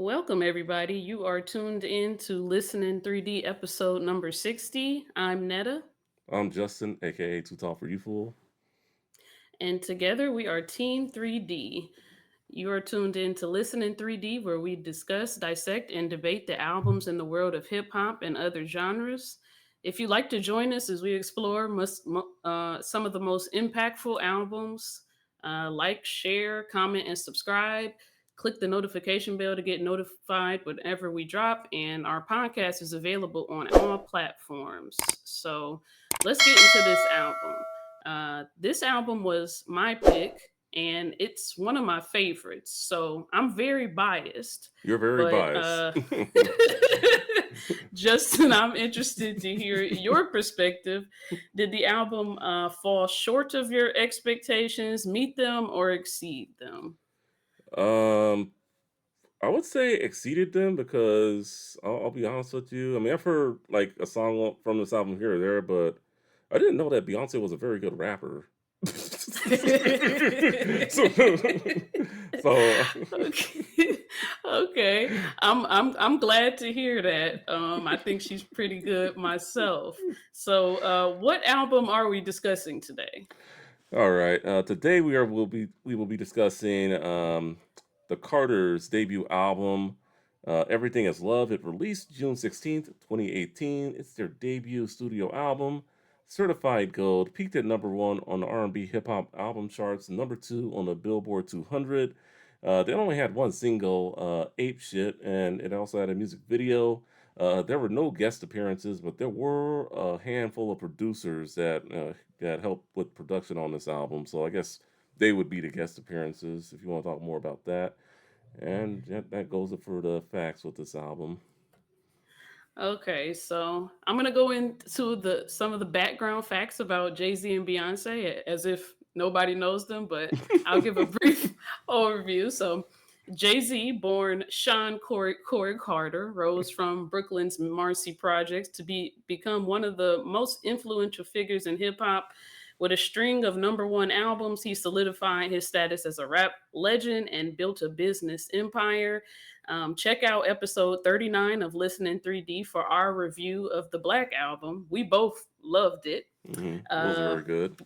Welcome, everybody. You are tuned in to Listen in 3D episode number 60. I'm Netta, I'm Justin, aka Too Tall for You Fool. and together we are Team 3D. You are tuned in to Listen in 3D, where we discuss, dissect, and debate the albums in the world of hip hop and other genres. If you'd like to join us as we explore some of the most impactful albums, like, share, comment, and subscribe. Click the notification bell to get notified whenever we drop, and our podcast is available on all platforms. So let's get into this album. This album was my pick, and it's one of my favorites. So I'm very biased, You're very but biased. Justin, I'm interested to hear your perspective. Did the album fall short of your expectations, meet them, or exceed them? um, I would say exceeded them because I'll be honest with you. I mean, I've heard like a song from this album here or there, but I didn't know that Beyonce was a very good rapper. so, so Okay. Okay. I'm glad to hear that. I think she's pretty good myself. So what album are we discussing today? all right. Today we will be discussing the Carters' debut album, Everything Is Love. It released June 16th, 2018. It's their debut studio album, certified gold, peaked at number one on the R&B hip hop album charts, number two on the Billboard 200. They only had one single, Ape Shit, and it also had a music video. There were no guest appearances, but there were a handful of producers that helped with production on this album. So I guess they would be the guest appearances if you want to talk more about that. And that goes it for the facts with this album. Okay, so I'm gonna go into the some of the background facts about Jay-Z and Beyonce as if nobody knows them, but I'll give a brief overview. So Jay-Z, born Sean Corey Carter, rose from Brooklyn's Marcy Projects to become one of the most influential figures in hip hop. With a string of number one albums, he solidified his status as a rap legend and built a business empire. Check out episode 39 of Listening 3D for our review of the Black Album. We both loved it. It was Uh, very good.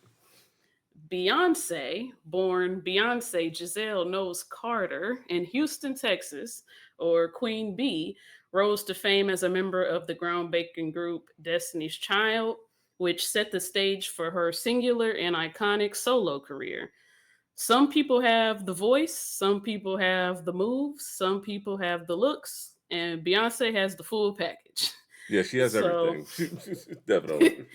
Beyonce, born Beyonce Giselle Knowles Carter in Houston, Texas, or Queen Bee, rose to fame as a member of the groundbreaking group Destiny's Child, which set the stage for her singular and iconic solo career. Some people have the voice, some people have the moves, some people have the looks, and Beyonce has the full package. Yeah, she has So, everything. Definitely.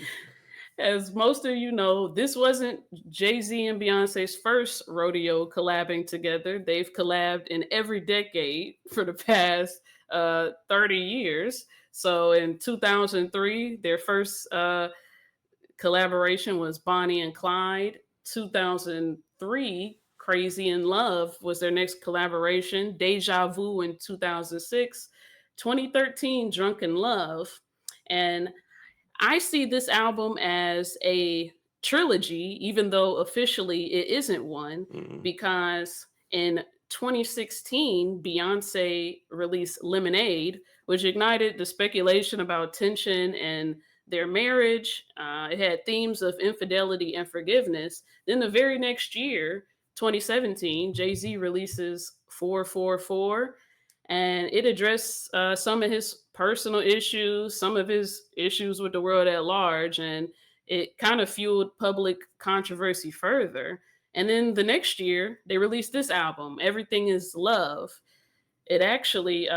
as most of you know, this wasn't Jay Z and Beyonce's first rodeo collabing together. They've collabed in every decade for the past 30 years. So, in 2003, their first collaboration was Bonnie and Clyde. 2003, Crazy in Love was their next collaboration. Deja Vu in 2006. 2013, Drunk in Love. And I see this album as a trilogy, even though officially it isn't one, Mhm. because in 2016, Beyonce released Lemonade, which ignited the speculation about tension and their marriage. It had themes of infidelity and forgiveness. Then the very next year, 2017, Jay Z releases 444, and it addressed some of his personal issues, some of his issues with the world at large, and it kind of fueled public controversy further. And then the next year, they released this album, Everything Is Love. It actually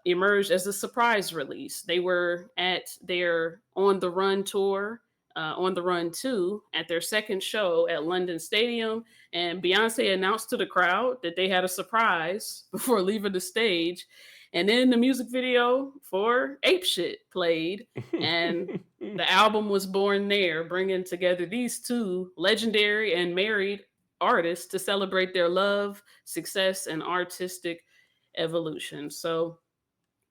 emerged as a surprise release. They were at their On the Run tour, On the Run 2, at their second show at London Stadium. And Beyonce announced to the crowd that they had a surprise before leaving the stage. And then the music video for Ape Shit played, and the album was born there, bringing together these two legendary and married artists to celebrate their love, success, and artistic evolution. So,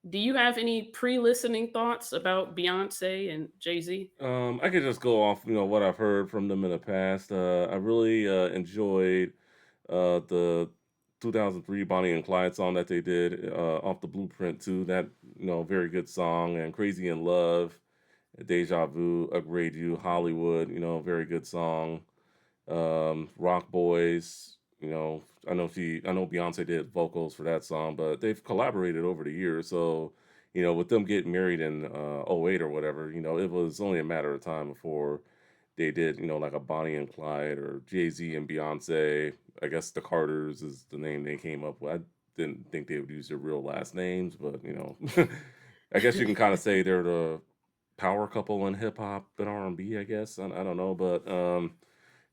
do you have any pre-listening thoughts about Beyonce and Jay Z? I could just go off, what I've heard from them in the past. I really enjoyed the 2003 Bonnie and Clyde song that they did off the Blueprint too. That very good song. And Crazy in Love, Deja Vu, Upgrade You, Hollywood. Very good song. Rock Boys. I know Beyonce did vocals for that song, but they've collaborated over the years. So, with them getting married in '08 or whatever, it was only a matter of time before they did, like a Bonnie and Clyde or Jay-Z and Beyonce. I guess the Carters is the name they came up with. I didn't think they would use their real last names, but I guess you can kind of say they're the power couple in hip hop and R&B, I guess. I don't know, but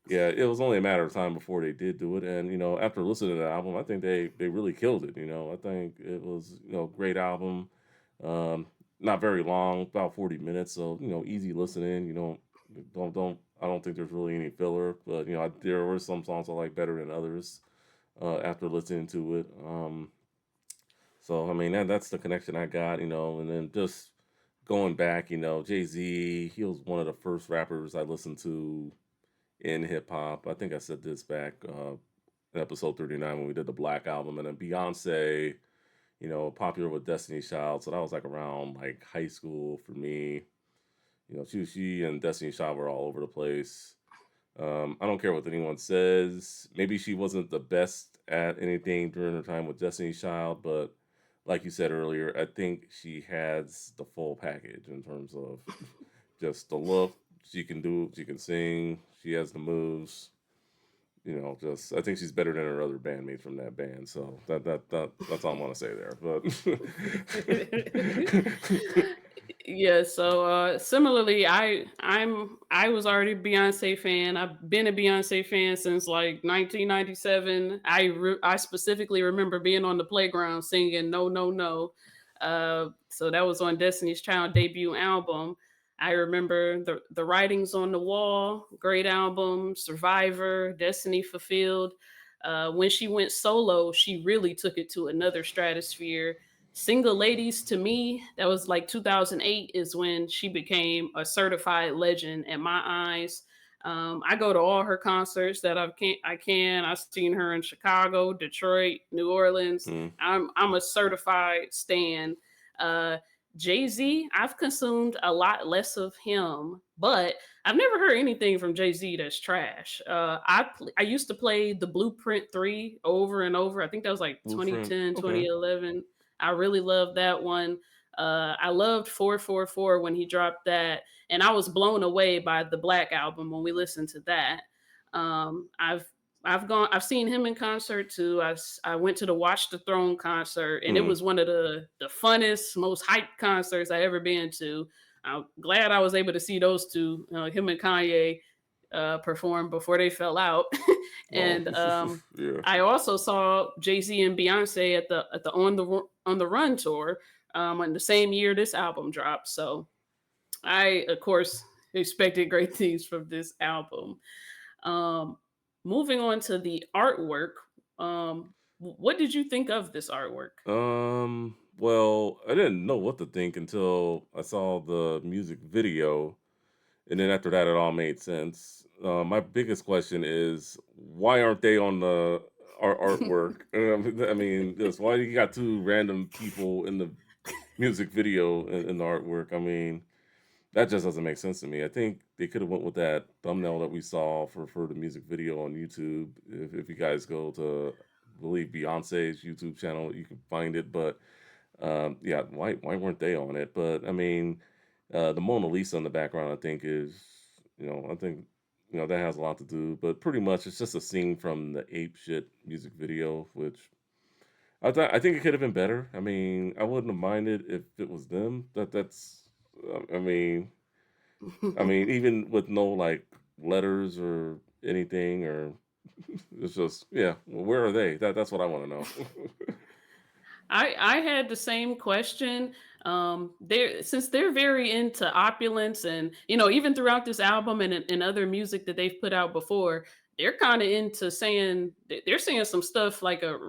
yeah, it was only a matter of time before they did do it, and after listening to the album, I think they really killed it. I think it was great album, um, not very long, about 40 minutes, so easy listening. Don't I don't think there's really any filler, but there were some songs I like better than others after listening to it. So I mean that's the connection I got, and then just going back, Jay Z, he was one of the first rappers I listened to in hip hop. I think I said this back in episode 39 when we did the Black album, and then Beyonce, popular with Destiny's Child. So that was like around like high school for me. She and Destiny's Child were all over the place. I don't care what anyone says. Maybe she wasn't the best at anything during her time with Destiny's Child, but like you said earlier, I think she has the full package in terms of just the look. She can do, she can sing, she has the moves. Just I think she's better than her other bandmates from that band. So that's all I want to say there. But Yeah, so similarly, I was already a Beyonce fan. I've been a Beyonce fan since like 1997. I specifically remember being on the playground singing "No No No." So that was on Destiny's Child debut album. I remember the writings on the wall, great album, Survivor, Destiny Fulfilled. When she went solo, she really took it to another stratosphere. Single Ladies to me, that was like 2008 is when she became a certified legend in my eyes. I go to all her concerts that I can. I've seen her in Chicago, Detroit, New Orleans. mm, I'm a certified stan. Uh, Jay Z, I've consumed a lot less of him, but I've never heard anything from Jay Z that's trash. I used to play the Blueprint 3 over and over. I think that was like Blueprint. 2010, Okay. 2011. I really loved that one. I loved 444 when he dropped that, and I was blown away by the Black album when we listened to that. I've seen him in concert too. I went to the Watch the Throne concert, and it Mm. was one of the funnest, most hyped concerts I ever been to. I'm glad I was able to see those two, him and Kanye, perform before they fell out. Oh, And yeah. I also saw Jay Z and Beyonce at the on the Run tour in the same year this album dropped. So I, of course, expected great things from this album. Um, Moving on to the artwork, what did you think of this artwork? Well, I didn't know what to think until I saw the music video, and then after that, it all made sense. My biggest question is why aren't they on the artwork? I mean, just why you got two random people in the music video in the artwork? I mean, that just doesn't make sense to me. I think they could have went with that thumbnail that we saw for the music video on YouTube. If you guys go to, I believe Beyonce's YouTube channel, you can find it. But yeah, why weren't they on it? But I mean, the Mona Lisa in the background, I think is, I think that has a lot to do. But pretty much, it's just a scene from the Ape Shit music video, which I think it could have been better. I mean, I wouldn't have minded if it was them. That's I mean, even with no like letters or anything, or it's just yeah. Well, where are they? That's what I want to know. I had the same question. They're since they're very into opulence, and even throughout this album and other music that they've put out before, they're kind of into saying they're saying some stuff like a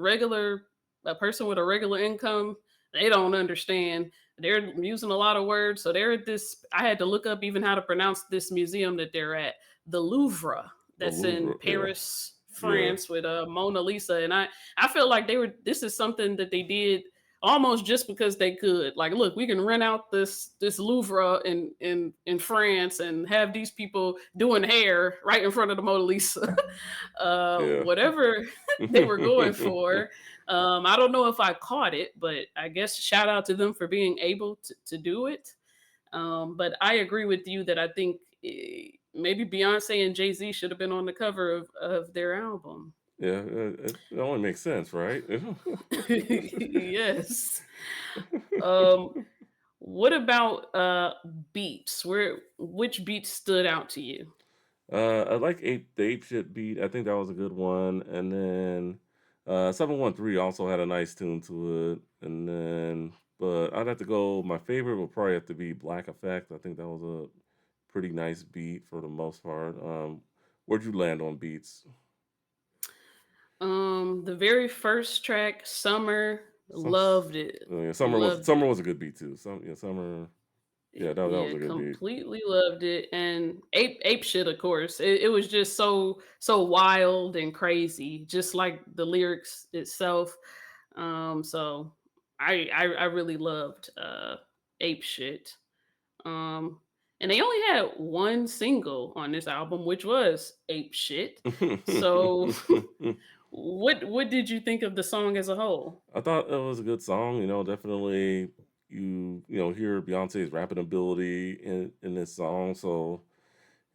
person with a regular income they don't understand. They're using a lot of words, so they're at this. I had to look up even how to pronounce this museum that they're at, the Louvre, The that's in Louvre, yeah. Paris, Yeah. France with Mona Lisa, and I feel like they were. This is something that they did almost just because they could. Like, look, we can rent out this Louvre in France and have these people doing hair right in front of the Mona Lisa. Yeah. Whatever they were going for. I don't know if I caught it, but I guess shout out to them for being able to do it. But I agree with you that I think maybe Beyonce and Jay-Z should have been on the cover of their album. Yeah, it only makes sense, right? Yes. Um, what about beats? Which beats stood out to you? I like the ape shit beat. I think that was a good one. And then 713 also had a nice tune to it. And then but I'd have to go my favorite would probably have to be Black Effect. I think that was a pretty nice beat for the most part. Where'd you land on beats? The very first track, Summer, Some loved it. yeah, Loved summer it. was a good beat too. Summer yeah, that was Yeah, a good beat. completely loved it. And ape shit, of course. It was just so wild and crazy, just like the lyrics itself. So I really loved ape shit. Um, and they only had one single on this album, which was ape shit. So what did you think of the song as a whole? I thought it was a good song, definitely hear Beyonce's rapping ability in this song. So,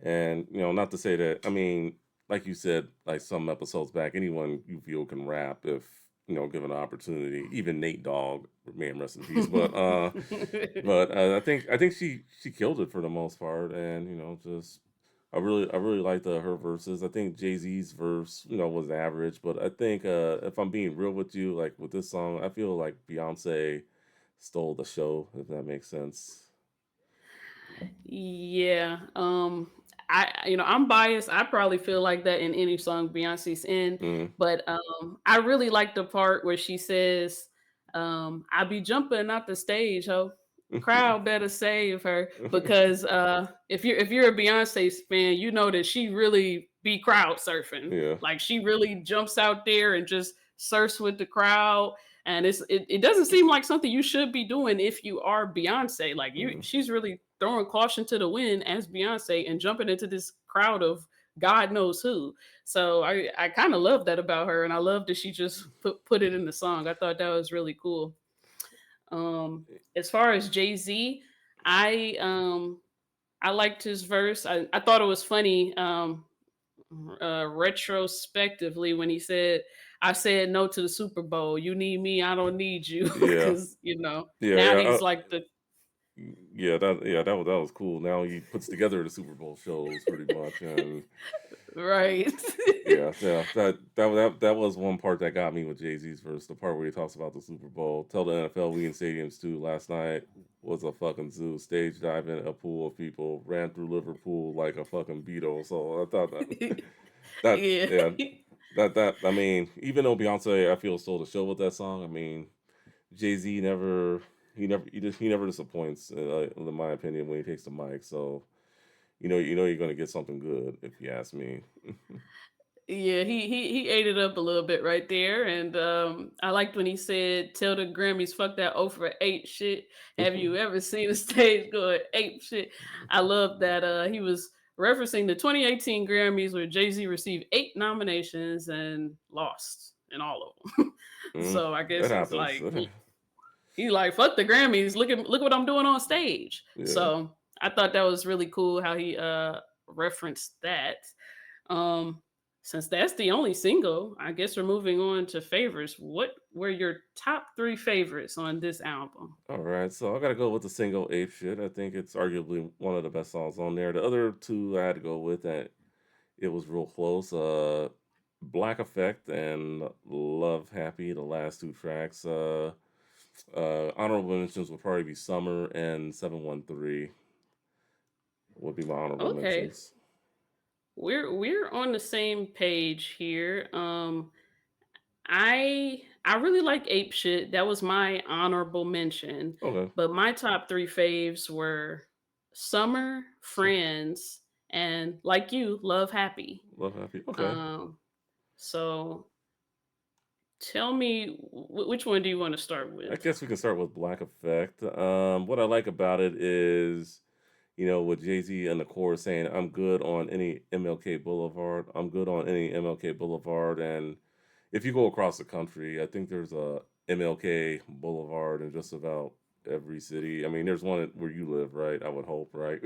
and not to say that, I mean, like you said, like some episodes back, anyone you feel can rap if given an opportunity. Even Nate Dogg, may him rest in peace. I think she killed it for the most part, and just I really liked her verses. I think Jay Z's verse was average, but I think if I'm being real with you, like with this song, I feel like Beyonce stole the show, if that makes sense. Yeah. I'm biased. I probably feel like that in any song Beyonce's in, Mm. but I really like the part where she says, I be jumping out the stage, ho. Crowd better save her because if you're a Beyonce fan, you know that she really be crowd surfing. Yeah. Like she really jumps out there and just surfs with the crowd. And it doesn't seem like something you should be doing if you are Beyonce. Like Mm. she's really throwing caution to the wind as Beyonce and jumping into this crowd of God knows who. So I kind of love that about her, and I love that she just put it in the song. I thought that was really cool. As far as Jay Z, I um I liked his verse. I thought it was funny. Retrospectively when he said, "I said no to the Super Bowl. You need me, I don't need you," Yeah. because Yeah. now Yeah. he's like the That was cool. Now he puts together the Super Bowl shows pretty much, and right. yeah, that was one part that got me with Jay Z's verse. The part where he talks about the Super Bowl. Tell the NFL we in stadiums too. Last night was a fucking zoo. Stage diving a pool of people ran through Liverpool like a fucking beetle. So I thought that Yeah. yeah that I mean, even though Beyonce I feel stole the show with that song. I mean, Jay Z he never disappoints, in my opinion, when he takes the mic. So you know you're gonna get something good if you ask me. Yeah, he ate it up a little bit right there, and I liked when he said, "Tell the Grammys, fuck that over 8 shit. Have you ever seen a stage go at 8 shit?" I love that he was referencing the 2018 Grammys where Jay Z received 8 nominations and lost in all of them. Mm, So I that guess he's happens. like he like fuck the Grammys. Look what I'm doing on stage. Yeah. So I thought that was really cool how he referenced that. Um, since that's the only single, I guess we're moving on to favorites. What were your top 3 favorites on this album? All right. So I gotta go with the single "Ape Shit." I think it's arguably one of the best songs on there. The other two I had to go with that it was real close. Black Effect and Love Happy, the last two tracks. Honorable mentions would probably be Summer and 713 would be my honorable Okay, mentions. we're on the same page here. I really like Ape Shit. That was my honorable mention. Okay. But my top 3 faves were Summer, So Friends, and like you, Love Happy. Love Happy. Okay. Um So tell me, which one do you want to start I with? guess we can start with Black Effect. What I like about it is, with Jay-Z and the chorus saying, "I'm good on any MLK Boulevard. I'm good on any MLK Boulevard." And if you go across the country, I think there's a MLK Boulevard in just about every city. I mean, there's one where you live, right? I would hope, right?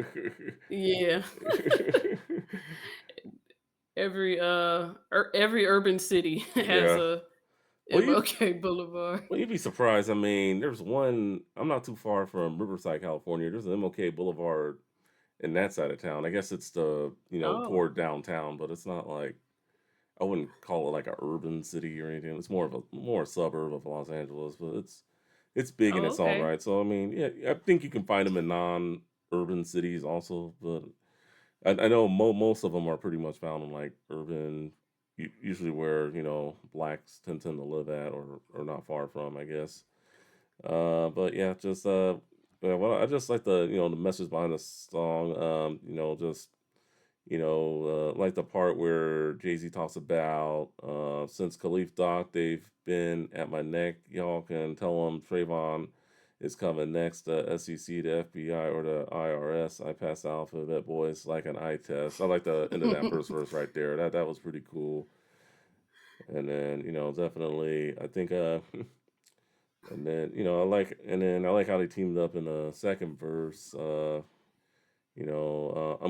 Yeah. Every urban city has Yeah. a Well, you MLK Boulevard. Well, you'd be surprised. I mean, there's one. I'm not too far from Riverside, California. There's an MLK Boulevard in that side of town. I guess it's the Oh, toward downtown, but it's not like I wouldn't call it like a urban city or anything. It's more a suburb of Los Angeles, but it's big in oh, its own okay. right. So I mean, yeah, I think you can find them in non-urban cities also, but I know most of them are pretty much found in like urban, usually where blacks tend to live at or not far from, I guess. But yeah, just well, I just like the message behind the song. Just like the part where Jay Z talks about since Khalif Doc, they've been at my neck. Y'all can tell them Trayvon is coming next. The SEC, the FBI, or the IRS. I pass the alphabet boys like an eye test. I like the end of that first verse right there. That was pretty cool. And then definitely, I think and then I like how they teamed up in the second verse. I'm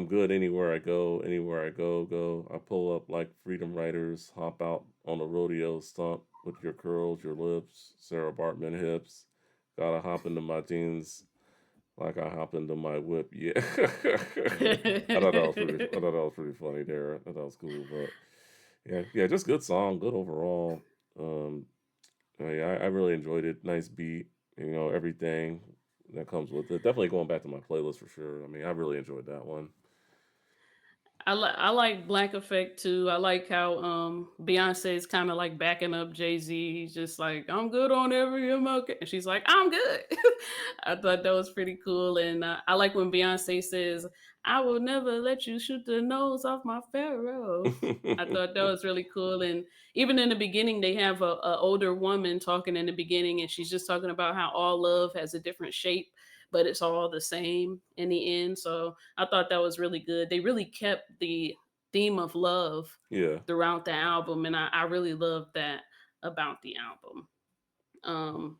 good anywhere I go. I pull up like freedom riders, hop out on a rodeo stump with your curls, your lips, Sarah Bartman hips. Gotta hop into my jeans like I hop into my whip. Yeah, I thought that was pretty funny there. I thought that was cool, but yeah, just good song, good overall. Um, yeah, I really enjoyed it. Nice beat, everything that comes with it. Definitely going back to my playlist for sure. I mean, I really enjoyed that one. I like Black Effect too. I like how Beyonce is kind of like backing up Jay-Z. He's just like, I'm good on every MLK. And she's like, I'm good. I thought that was pretty cool. And I like when Beyonce says, I will never let you shoot the nose off my pharaoh. I thought that was really cool. And even in the beginning, they have a older woman talking in the beginning, and she's just talking about how all love has a different shape, but it's all the same in the end. So I thought that was really good. They really kept the theme of love Yeah. throughout the album, and I really loved that about the album. Um,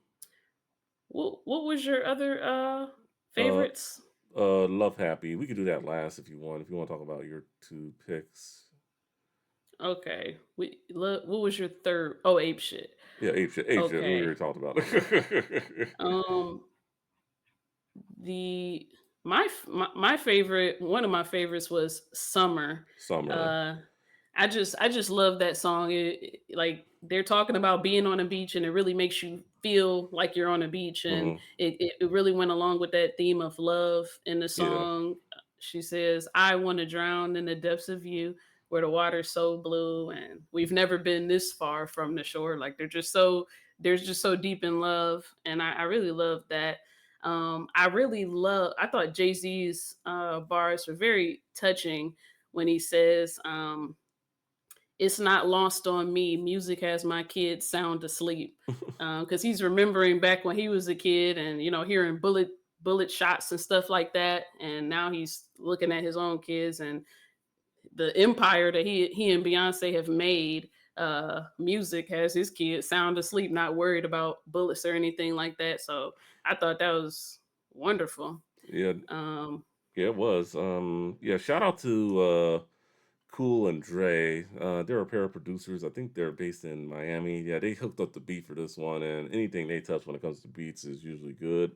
what was your other Uh, favorites? Love Happy. We could do that last if you want. If you want to talk about your two picks. Okay, what was your third? Oh, ape shit. Yeah, Ape Shit. We Okay. already talked about it. Um, the my favorite, one of my favorites was Summer. Summer. Uh, I just love that song. Like they're talking about being on a beach, and it really makes you feel like you're on a beach, and Hmm. it really went along with that theme of love in the Yeah. song. She says, "I want to drown in the depths of you, where the water's so blue, and we've never been this far from the shore." Like they're just so deep in love, and I really love that. I thought Jay Z's bars were very touching when he says, "It's not lost on me. Music has my kids sound asleep," because he's remembering back when he was a kid, and hearing bullet shots and stuff like that, and now he's looking at his own kids and the empire that he and Beyonce have made. Music has his kids sound asleep, not worried about bullets or anything like that. So I thought that was wonderful. Yeah. Um, Yeah, it was. Yeah, shout out to Cool and Dre. They're a pair of producers. I think they're based in Miami. Yeah, they hooked up the beat for this one, and anything they touch when it comes to beats is usually good.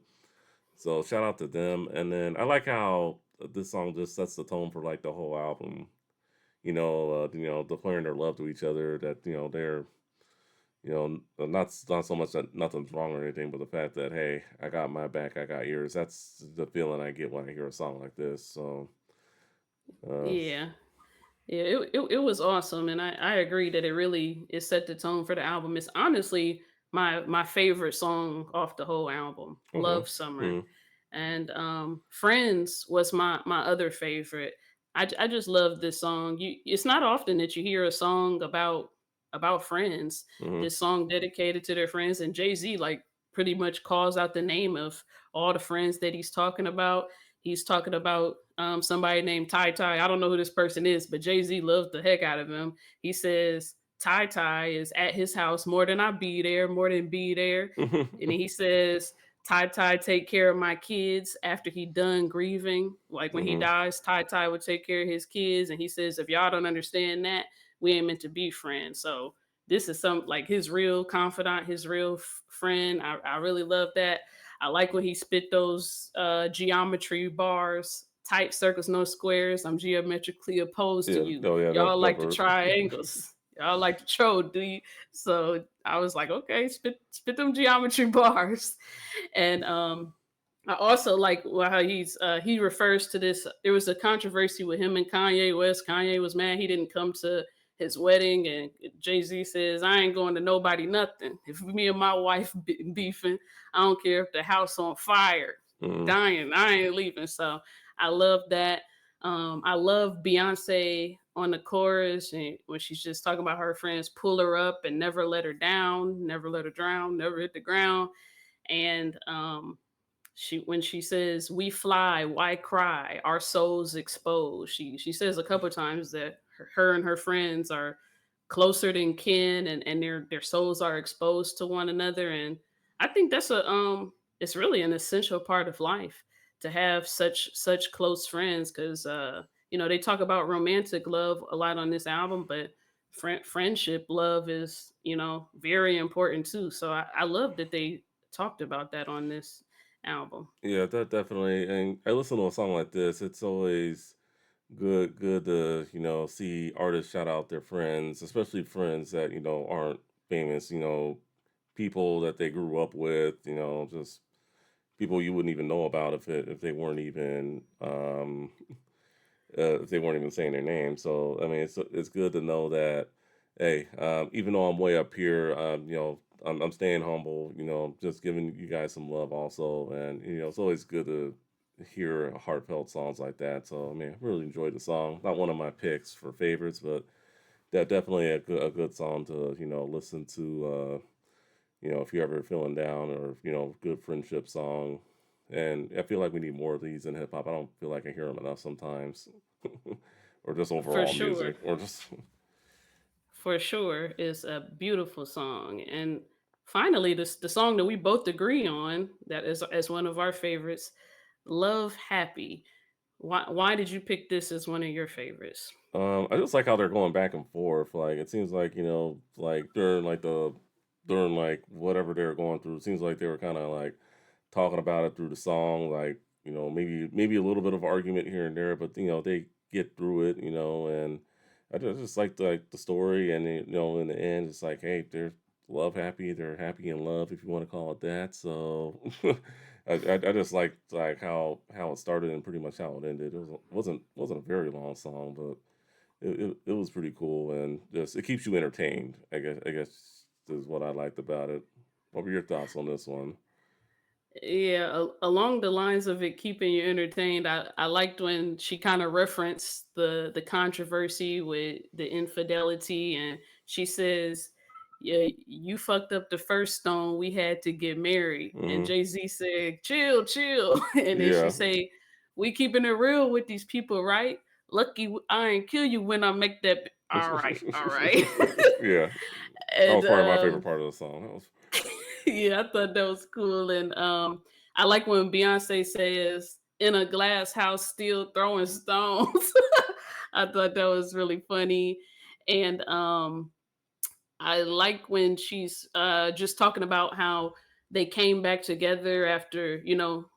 So shout out to them. And then I like how this song just sets the tone for like the whole album. Declaring their love to each other. That they're not so much that nothing's wrong or anything, but the fact that hey, I got my back, I got yours. That's the feeling I get when I hear a song like this. So uh, yeah, yeah, it was awesome, and I agree that it set the tone for the album. It's honestly my favorite song off the whole album. okay. Love Summer. Mhm. And Friends was my other favorite. I just love this song. It's not often that you hear a song about about friends. Mhm. This song dedicated to their friends, and Jay-Z like pretty much calls out the name of all the friends that he's talking about. He's talking about somebody named Ty Ty. I don't know who this person is, but Jay-Z loves the heck out of him. He says Ty Ty is at his house more than I be there, more than be there. And he says Ty Ty take care of my kids after he done grieving. Like when he Mhm. dies, Ty Ty would take care of his kids. And he says, if y'all don't understand that, we ain't meant to be friends. So this is some like his real confidant, his real friend. I really love that. I like when he spit those geometry bars, tight circles, no squares. I'm geometrically opposed to Yeah. you. Oh, yeah, that Y'all that like the verse. triangles. Y'all like the troll, do you? So I was like, okay, spit them geometry bars. And I also like how he refers to this. There was a controversy with him and Kanye West. Kanye was mad he didn't come to his wedding, and Jay Z says, "I ain't going to nobody nothing. If me and my wife beefing, I don't care if the house on fire, Mhm. dying, I ain't leaving." So I love that. I love Beyonce on the chorus and when she's just talking about her friends, pull her up and never let her down, never let her drown, never hit the ground. And she when she says we fly, why cry, our souls exposed, she says a couple times that her and her friends are closer than kin, and their souls are exposed to one another. And I think that's a it's really an essential part of life to have such close friends, because they talk about romantic love a lot on this album, but friendship love is very important too. So I love that they talked about that on this album. Yeah, that definitely. And I listen to a song like this. It's always good to see artists shout out their friends, especially friends that aren't famous. People that they grew up with. Just people you wouldn't even know about if they weren't even if they weren't even saying their name. So I mean, it's good to know that. Hey, even though I'm way up here, I'm staying humble. Just giving you guys some love also, and it's always good to hear heartfelt songs like that. So I mean, I really enjoyed the song. Not one of my picks for favorites, but that definitely a good song to listen to. If you're ever feeling down, or good friendship song. And I feel like we need more of these in hip hop. I don't feel like I hear them enough sometimes, or just For overall sure. music, or just For sure, it's a beautiful song. And finally, the song that we both agree on that is as one of our favorites, Love Happy. Why did you pick this as one of your favorites? I just like how they're going back and forth. Like it seems like like during like whatever they're going through. It seems like they were kind of like talking about it through the song. Like maybe a little bit of argument here and there, but they get through it. And I just like the story, and in the end, it's like, hey, they're love happy. They're happy in love, if you want to call it that. So I just like how it started and pretty much how it ended. It wasn't a very long song, but it was pretty cool, and just it keeps you entertained. I guess is what I liked about it. What were your thoughts on this one? Yeah, along the lines of it keeping you entertained, I liked when she kind of referenced the controversy with the infidelity, and she says, "Yeah, you fucked up the first stone. We had to get married." And Hmm. Jay Z said, "Chill, chill." And then she Yeah. say, "We keeping it real with these people, right? Lucky I ain't kill you when I make that. All right, all right." Yeah, that And was probably my favorite part of the song. That was yeah, I thought that was cool. And I like when Beyonce says, "In a glass house, still throwing stones." I thought that was really funny. And I like when she's just talking about how they came back together after,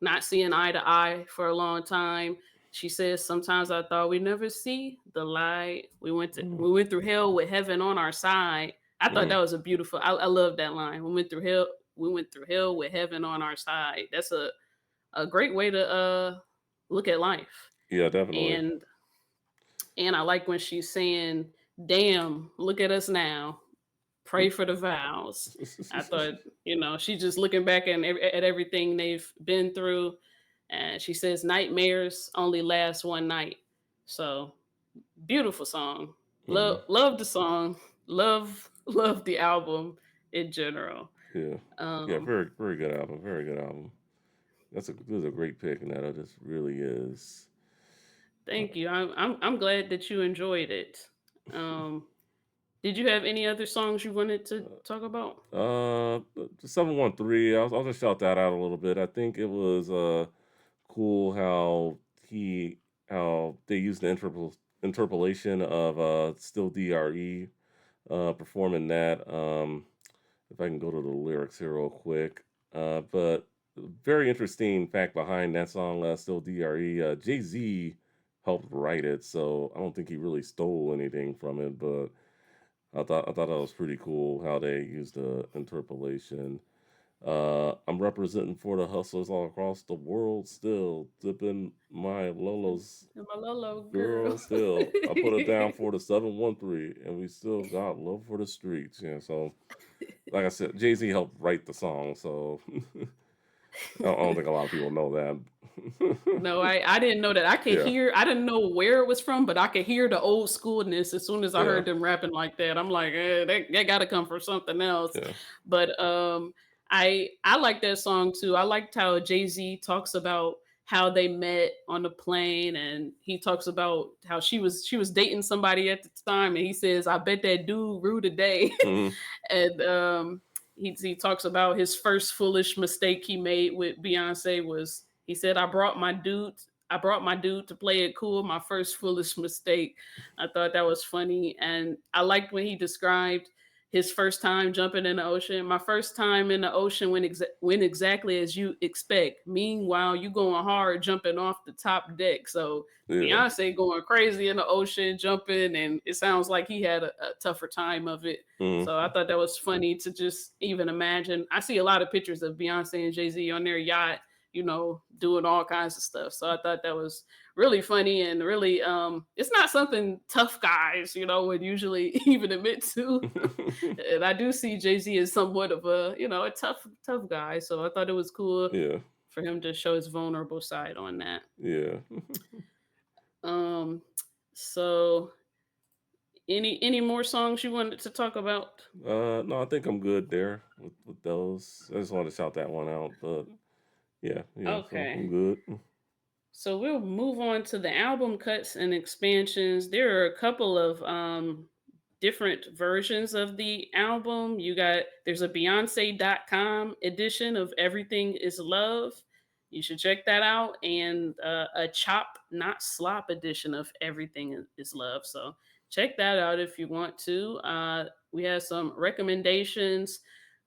not seeing eye to eye for a long time. She says, "Sometimes I thought we'd never see the light. mm, We went through hell with heaven on our side." I thought mm. that was a beautiful. I love that line. We went through hell. We went through hell with heaven on our side. That's a great way to look at life. Yeah, definitely. And I like when she's saying, "Damn, look at us now. Pray for the vows." I thought, she's just looking back at everything they've been through. And she says, "Nightmares only last one night." So beautiful song. Mhm. Love the song. Love love the album in general. Yeah. Yeah, Um, very very good album. Very good album. This is a great pick, Netta. This really is. Uh, Thank you. I'm glad that you enjoyed it. Um, did you have any other songs you wanted to talk about? the 713. I'll just shout that out a little bit. I think it was cool he how they used the interpolation of Still DRE performing that. If I can go to the lyrics here real quick. But very interesting fact behind that song, Still DRE. Jay-Z helped write it, so I don't think he really stole anything from it, but I thought that was pretty cool how they used the interpolation. I'm representing for the hustlers all across the world still, dipping my Lolo's And my Lolo girl. girl still. I put it down for the 713, and we still got love for the streets. Yeah, so like I said, Jay Z helped write the song, so I don't think a lot of people know that. No, I didn't know that. Yeah, I didn't know where it was from, but I could hear the old schoolness as soon as I yeah, heard them rapping like that. I'm like, they got to come from something else. yeah, But I like that song too. I liked how Jay Z talks about how they met on the plane, and he talks about how she was dating somebody at the time, and he says, "I bet that dude rude today," mhm, and he talks about his first foolish mistake he made with Beyonce was he said, I brought my dude to play it cool, my first foolish mistake." I thought that was funny. And I liked when he described his first time jumping in the ocean. My first time in the ocean went exactly as you expect. Meanwhile, you going hard jumping off the top deck. So yeah, Beyonce going crazy in the ocean, jumping, and it sounds like he had a tougher time of it. So I mhm, thought that was funny to just even imagine. I see a lot of pictures of Beyonce and Jay Z on their yacht, doing all kinds of stuff. So I thought that was really funny and really it's not something tough guys, would usually even admit to. And I do see Jay-Z as somewhat of a tough guy. So I thought it was cool yeah, for him to show his vulnerable side on that. yeah. Um so any more songs you wanted to talk about? No, I think I'm good there with those. I just wanted to shout that one out, but yeah, yeah. So I'm Okay. good. So we'll move on to the album cuts and expansions. There are a couple of different versions of the album. There's a Beyonce.com edition of Everything is Love. You should check that out. And a Chop Not Slop edition of Everything is Love. So check that out if you want to. We have some recommendations.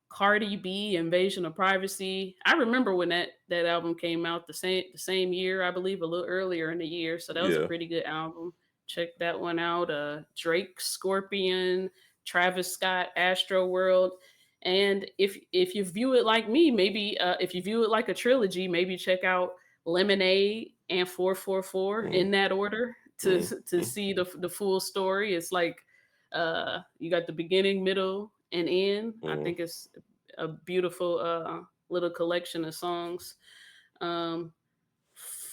Cardi B, Invasion of Privacy. I remember when that album came out the same year, I believe, a little earlier in the year. So that was a Yeah. pretty good album. Check that one out. Drake, Scorpion, Travis Scott, Astro World. And if you view it like me, maybe if you view it like a trilogy, maybe check out Lemonade and 444 Mm, in that order to mm, to mm, see the full story. It's like you got the beginning, middle, and end. I mm. think it's a beautiful little collection of songs. Um,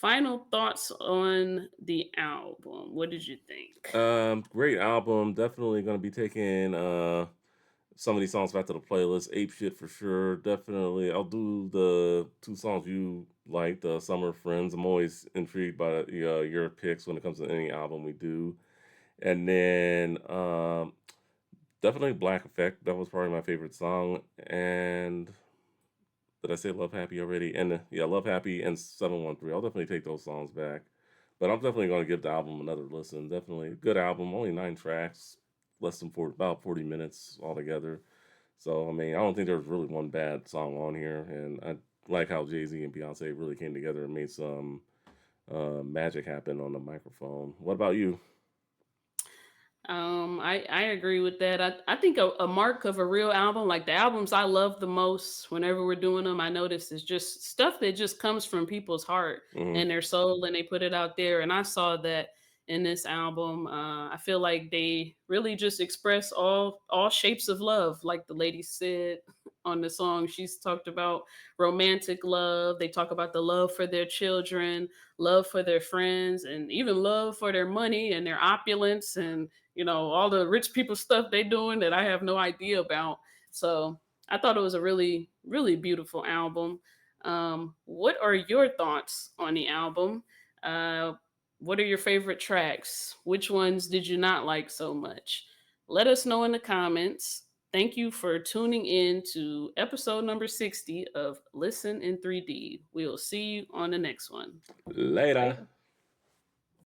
Final thoughts on the album. What did you think? Great album. Definitely gonna be taking some of these songs back to the playlist. Ape shit for sure. Definitely. I'll do the two songs you like, the Summer Friends. I'm always intrigued by your picks when it comes to any album we do. And then definitely Black Effect. That was probably my favorite song. And did I say Love Happy already? And yeah, Love Happy and 713. I'll definitely take those songs back. But I'm definitely going to give the album another listen. Definitely good album. Only 9 tracks, less than about 40 minutes altogether. So I mean, I don't think there's really one bad song on here, and I like how Jay Z and Beyonce really came together and made some magic happen on the microphone. What about you? I agree with that. I think a mark of a real album, like the albums I love the most, whenever we're doing them, I notice is just stuff that just comes from people's heart Hmm. and their soul, and they put it out there. And I saw that in this album. I feel like they really just express all shapes of love, like the lady said on the song. She's talked about romantic love. They talk about the love for their children, love for their friends, and even love for their money and their opulence and all the rich people stuff they doing that I have no idea about. So I thought it was a really, really beautiful album. What are your thoughts on the album? Uh, what are your favorite tracks? Which ones did you not like so much? Let us know in the comments. Thank you for tuning in to episode number 60 of Listen in 3D. We'll see you on the next one. Later. Later.